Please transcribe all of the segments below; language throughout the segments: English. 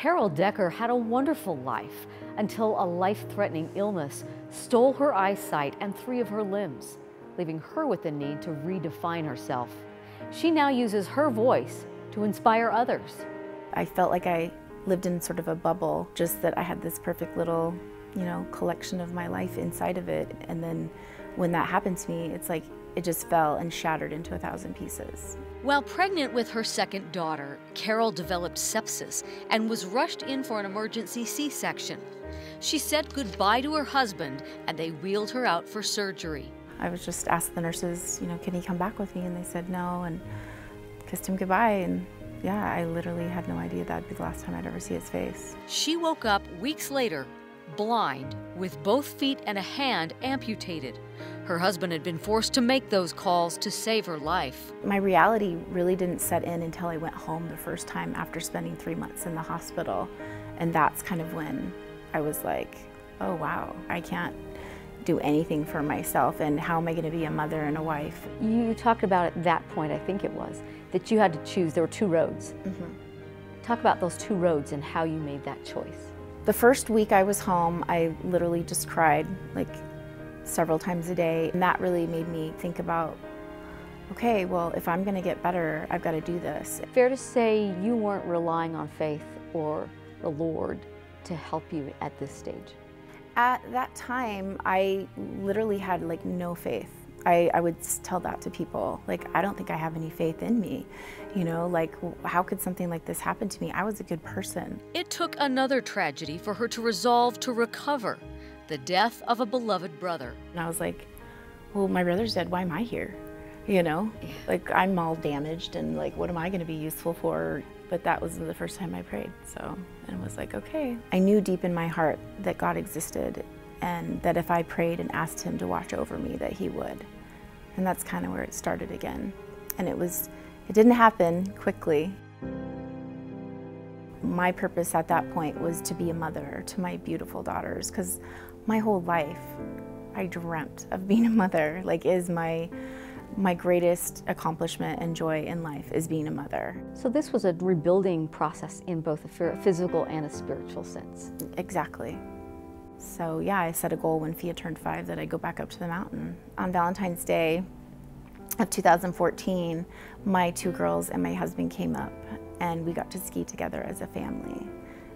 Carol Decker had a wonderful life until a life-threatening illness stole her eyesight and 3 of her limbs, leaving her with the need to redefine herself. She now uses her voice to inspire others. I felt like I lived in sort of a bubble, just that I had this perfect little, collection of my life inside of it. And then when that happened to me, it's like it just fell and shattered into 1,000 pieces. While pregnant with her second daughter, Carol developed sepsis and was rushed in for an emergency C-section. She said goodbye to her husband and they wheeled her out for surgery. I was just asked the nurses, can he come back with me? And they said no, and kissed him goodbye. And yeah, I literally had no idea that'd be the last time I'd ever see his face. She woke up weeks later, blind, with both feet and a hand amputated. Her husband had been forced to make those calls to save her life. My reality really didn't set in until I went home the first time after spending 3 months in the hospital. And that's kind of when I was like, oh wow, I can't do anything for myself, and how am I going to be a mother and a wife? You talked about at that point, I think it was, that you had to choose. There were 2 roads. Talk about those 2 roads and how you made that choice. The first week I was home, I literally just cried like several times a day. And that really made me think about, okay, well, if I'm going to get better, I've got to do this. Fair to say you weren't relying on faith or the Lord to help you at this stage? At that time, I literally had like no faith. I would tell that to people, like, I don't think I have any faith in me. Like, how could something like this happen to me? I was a good person. It took another tragedy for her to resolve to recover, the death of a beloved brother. And I was like, well, my brother's dead, why am I here? Like, I'm all damaged, and like, what am I gonna be useful for? But that was the first time I prayed, and was like, okay. I knew deep in my heart that God existed, and that if I prayed and asked him to watch over me, that he would. And that's kind of where it started again. And it didn't happen quickly. My purpose at that point was to be a mother to my beautiful daughters, because my whole life I dreamt of being a mother. Like, is my greatest accomplishment and joy in life is being a mother. So this was a rebuilding process in both a physical and a spiritual sense. Exactly. So yeah, I set a goal when Fia turned 5 that I'd go back up to the mountain. On Valentine's Day of 2014, my 2 girls and my husband came up, and we got to ski together as a family.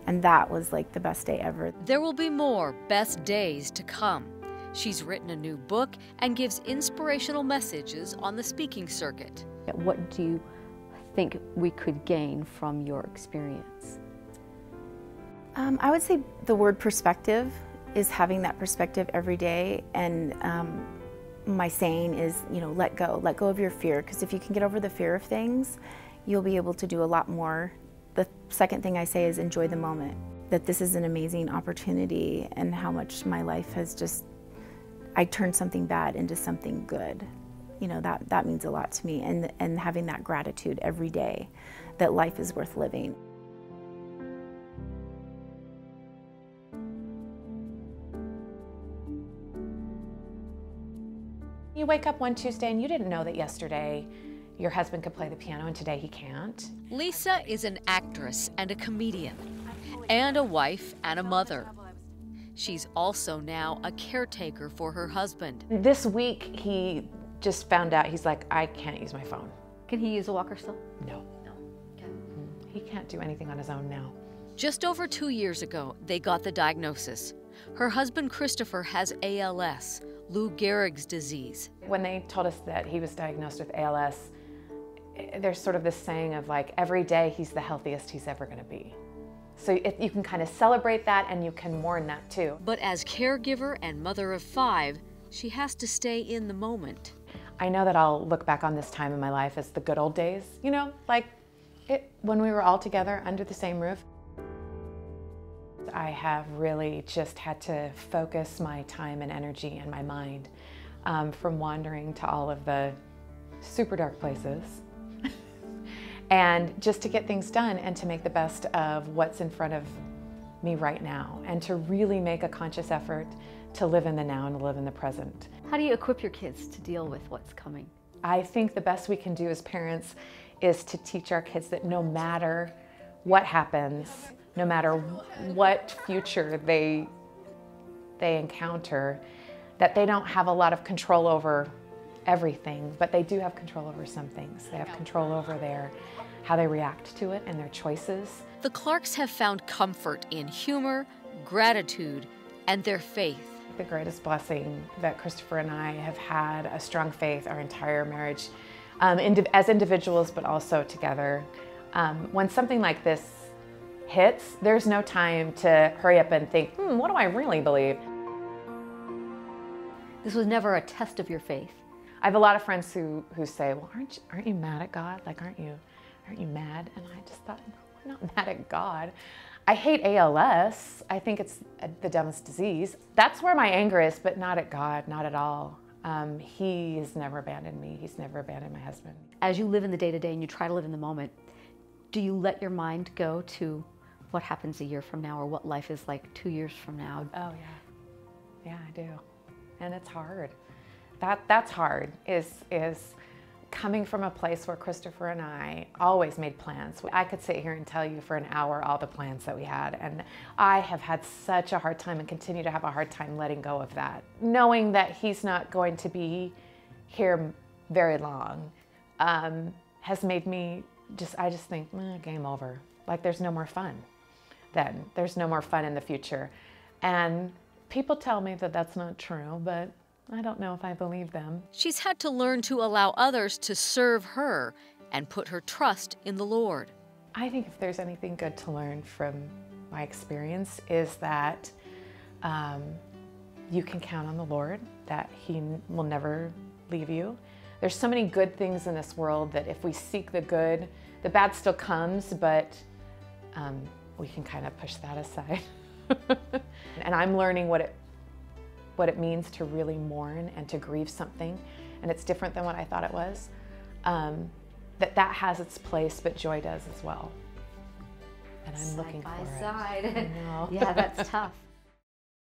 And that was like the best day ever. There will be more best days to come. She's written a new book and gives inspirational messages on the speaking circuit. What do you think we could gain from your experience? I would say the word perspective is having that perspective every day. And my saying is, let go of your fear, because if you can get over the fear of things, you'll be able to do a lot more. The second thing I say is enjoy the moment, that this is an amazing opportunity, and how much my life has just, I turned something bad into something good. That means a lot to me, and having that gratitude every day that life is worth living. You wake up one Tuesday and you didn't know that yesterday your husband could play the piano and today he can't. Lisa is an actress and a comedian, and a wife and a mother. She's also now a caretaker for her husband. This week he just found out, he's like, I can't use my phone. Can he use a walker still? No. He can't do anything on his own now. Just over 2 years ago, they got the diagnosis. Her husband Christopher has ALS, Lou Gehrig's disease. When they told us that he was diagnosed with ALS, there's sort of this saying of like, every day he's the healthiest he's ever gonna be. So you can kind of celebrate that, and you can mourn that too. But as caregiver and mother of 5, she has to stay in the moment. I know that I'll look back on this time in my life as the good old days, like when we were all together under the same roof. I have really just had to focus my time and energy and my mind from wandering to all of the super dark places and just to get things done and to make the best of what's in front of me right now, and to really make a conscious effort to live in the now and live in the present. How do you equip your kids to deal with what's coming? I think the best we can do as parents is to teach our kids that no matter what happens, no matter what future they encounter, that they don't have a lot of control over everything, but they do have control over some things. They have control over how they react to it and their choices. The Clarks have found comfort in humor, gratitude, and their faith. The greatest blessing that Christopher and I have had a strong faith our entire marriage, as individuals, but also together. When something like this hits, there's no time to hurry up and think, what do I really believe? This was never a test of your faith. I have a lot of friends who say, well, aren't you mad at God? Like, aren't you mad? And I just thought, no, I'm not mad at God. I hate ALS. I think it's the dumbest disease. That's where my anger is, but not at God, not at all. He has never abandoned me. He's never abandoned my husband. As you live in the day-to-day and you try to live in the moment, do you let your mind go to what happens a year from now or what life is like 2 years from now? Oh, yeah. Yeah, I do. And it's hard. That's hard, is coming from a place where Christopher and I always made plans. I could sit here and tell you for an hour all the plans that we had, and I have had such a hard time and continue to have a hard time letting go of that. Knowing that he's not going to be here very long has made me I just think, game over. Like, there's no more fun then. There's no more fun in the future. And people tell me that that's not true, but I don't know if I believe them. She's had to learn to allow others to serve her and put her trust in the Lord. I think if there's anything good to learn from my experience is that you can count on the Lord, that He will never leave you. There's so many good things in this world that if we seek the good, the bad still comes, but we can kind of push that aside. And I'm learning what it means to really mourn and to grieve something, and it's different than what I thought it was. That has its place, but joy does as well. And I'm looking for it. Side by side. I know. Yeah, that's tough.